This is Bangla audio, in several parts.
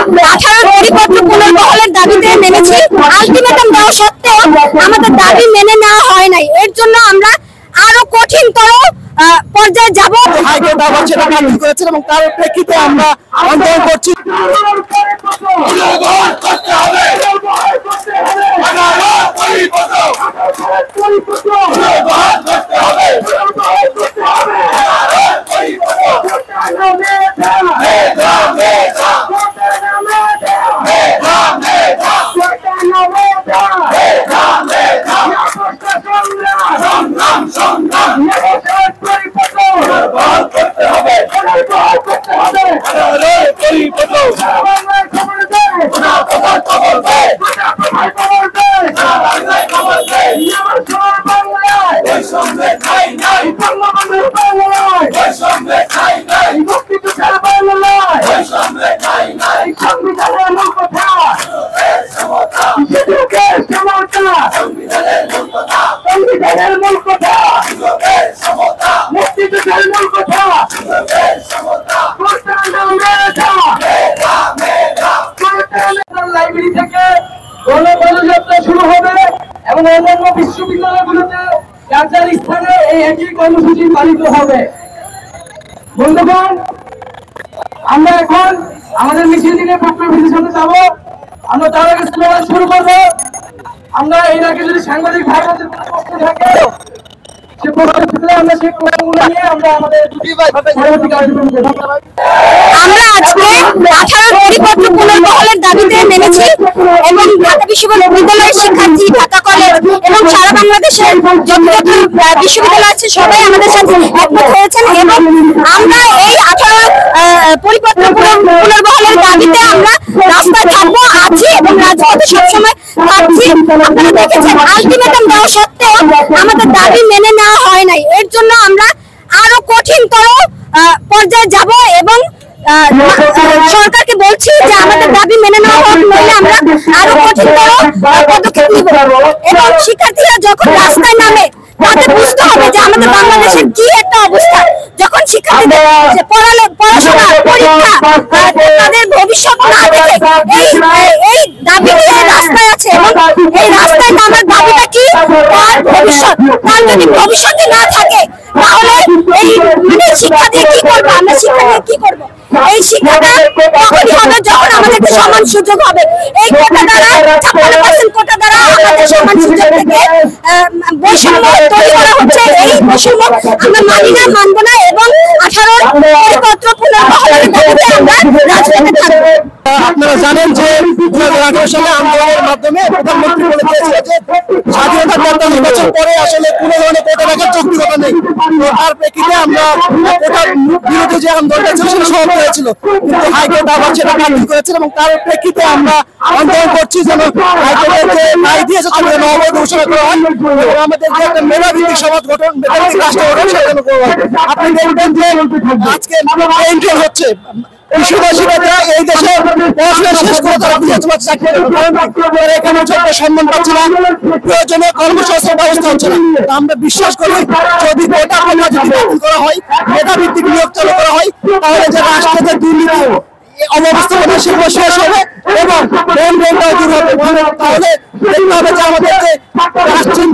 18 পরিপত্র পুনর্বহালের দাবিতে নেমেছি। আলটিমেটাম দেওয়া সত্ত্বেও আমাদের দাবি মেনে নেওয়া হয় নাই। এর জন্য আমরা আরো কঠিনতর পর্যায়ে যাব। হাইকোর্ট আবার সেটা বাতিল করেছেন এবং তার প্রেক্ষিতে আমরা আন্দোলন করছি। লাইব্রেরি থেকে গণপদযাত্রা শুরু হবে এবং অন্যান্য বিশ্ববিদ্যালয়গুলোতে যার স্থানে এই একই কর্মসূচি পালিত হবে। বন্ধুগণ, আমরা এখন আমাদের মিছিল থেকে পক্ষের সাথে যাব। আমরা তার আগে স্লোগান শুরু করব। আমরা এর আগে যদি সাংবাদিক ভাইদের প্রশ্ন থাকে সে প্রশ্ন থাকলে আমরা সেই প্রশ্নগুলো নিয়ে আমরা আমাদের পরবর্তী কার্যক্রম করব। আমরা আজকে 18 পরিপত্র পুনর্বহালের দাবিতে নেমেছি এবং ঢাকা বিশ্ববিদ্যালয়ের শিক্ষার্থী, ঢাকা কলেজ এবং সারা বাংলাদেশের যত বিশ্ববিদ্যালয় আছে সবাই আমাদের সাথে একমত হয়েছেন এবং আমরা এই 18 পরিপত্র পুনর্বহালের দাবিতে আমরা রাস্তায় থাকবো, আছি এবং রাজপথে সবসময় থাকছি। আপনারা দেখেছেন আলটিমেটাম দেওয়া সত্ত্বেও আমাদের দাবি মেনে নেওয়া হয় নাই। এর জন্য আমরা আরো কঠিনতর পর্যায়ে যাব এবং সরকারকে বলছি যে আমাদের দাবি মেনে নেওয়া হোক, নইলে আমরা আরো কঠিনতর পদক্ষেপ নিব। এবং শিক্ষার্থীরা যখন রাস্তায় নামে তাদের বুঝতে হবে যে আমাদের বাংলাদেশের কি একটা অবস্থা। যখন শিক্ষার্থীদের পড়াশোনা, পরীক্ষা, তাদের ভবিষ্যৎ না দেখে এই দাবি নিয়ে রাস্তায় আছে এবং এই রাস্তায় নামার দাবিটা কি? তার ভবিষ্যৎ। তার যদি ভবিষ্যতে না থাকে তাহলে এই শিক্ষা দিয়ে কি করবো? আমরা শিক্ষা দিয়ে কি করবো? এই শিক্ষাটা তখনই হবে যখন আমাদেরকে সমান সুযোগ হবে। এই কোটা দ্বারা 56% কোটা দ্বারা আমাদের সমান সুযোগ থেকে বৈষম্য তৈরি করা হচ্ছে। এই বৈষম্য আমরা মানি না, মানবো না এবং 18 পরিপত্র পুনর্বহালের দাবিতে আমরা রাজপথে থাকবো। আপনারা জানেন যে 2018 সালে আন্দোলনের মাধ্যমে প্রধানমন্ত্রী বলে দিয়েছিল যে স্বাধীনতার 45 বছর পরে আসলে কোনো ধরনের কোটা রাখার যৌক্তিকতা নেই। তার প্রেক্ষিতে আমরা কোটার বিরুদ্ধে যে আন্দোলনটা ছিল সেটা সমাপ্ত হয়েছিল, কিন্তু হাইকোর্ট আবার সেটা বাতিল করেছেন এবং তার প্রেক্ষিতে আমরা আন্দোলন করছি যেন হাইকোর্টের যে রায় দিয়েছে সেটা নববধ ঘোষণা করা হয় এবং আমাদের যে একটা মেধাভিত্তিক সমাজ গঠন, মেধাভিত্তিক রাষ্ট্র গঠন সেটা যেন করা হয়। আপনি দেখবেন যে আজকে এনরোল হচ্ছে বিশ্ববাসীরা এই দেশে পড়াশোনা শেষ করে তারা এখানে ছোট্ট সম্মান পাচ্ছে না, প্রয়োজনীয় কর্মসংস্থান ব্যবস্থা হচ্ছে না। আমরা বিশ্বাস করি যদি কোটা যদি বাতিল করা হয়, মেধাভিত্তিক নিয়োগ চালু করা হয়, তাহলে যে রাষ্ট্রের যে দুর্নীতি অব্যবস্থাপনা সেগুলো শেষ হবে এবং লেনদেনটাও দূর হবে। তাহলে দেখতে হবে যে আমাদের যে রাষ্ট্রীয়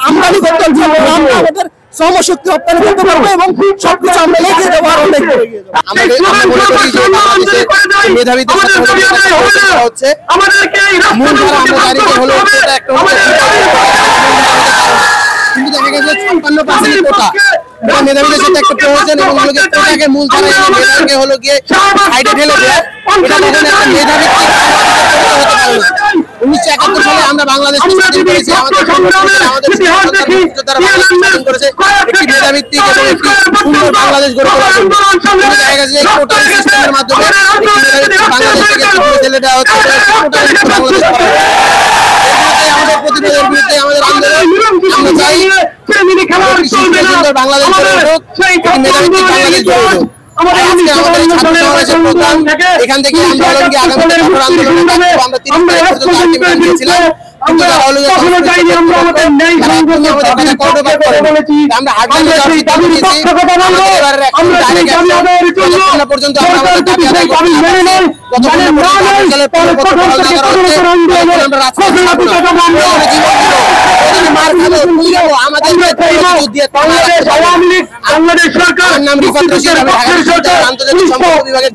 আমদানি করতে হবে আমরা আমাদের শ্রমশক্তি রপ্তানি করতে পারবো এবং সবকিছু আমরা এগিয়ে যাবো, আরো অনেক মেধাবীদের হচ্ছে মূল ধারা আমরা দাঁড়িয়ে হলো কিন্তু দেখা গেছে 56% কোটা মেধাবীদের সাথে একটা প্রয়োজন এবং কোটাকে মূল ধারা মেধাকে হলো গিয়ে সাইডে ঠেলে দেয়। এটা কখনো একটা মেধাভিত্তিক হতে পারে না। 1971 সালে আমরা বাংলাদেশ স্বাধীন করেছি, আমাদের স্বাধীন করেছে একটি মেধাভিত্তিক এবং একটি সুন্দর বাংলাদেশ গড়ে তোলার জন্য। দেখা গেছে যে কোটার সিস্টেমের মাধ্যমে বাংলাদেশ থেকে ঠেলে দেওয়া হচ্ছে, বাংলাদেশ আমাদের প্রতিবাদের বিরুদ্ধে আমাদের আন্দোলন। আমরা চাই সুন্দর বাংলাদেশ গড়ে উঠুক, মেধাভিত্তিক বাংলাদেশ গড়ে উঠুক। আমাদের ছাত্র সমাবেশের প্রোগ্রাম এখান থেকে আন্দোলনকে আগামী আন্দোলন আমরা 30 তারিখ পর্যন্ত আলটিমেটাম দিয়েছিলাম, কিন্তু তারা হলো আমরা হাটবাজারে যাওয়ার সিদ্ধান্ত নিয়েছি। পর্যন্ত আমরা আমাদের দাবি আদায় করতে বাংলাদেশ সরকার আন্তর্জাতিক সম্পর্ক বিভাগের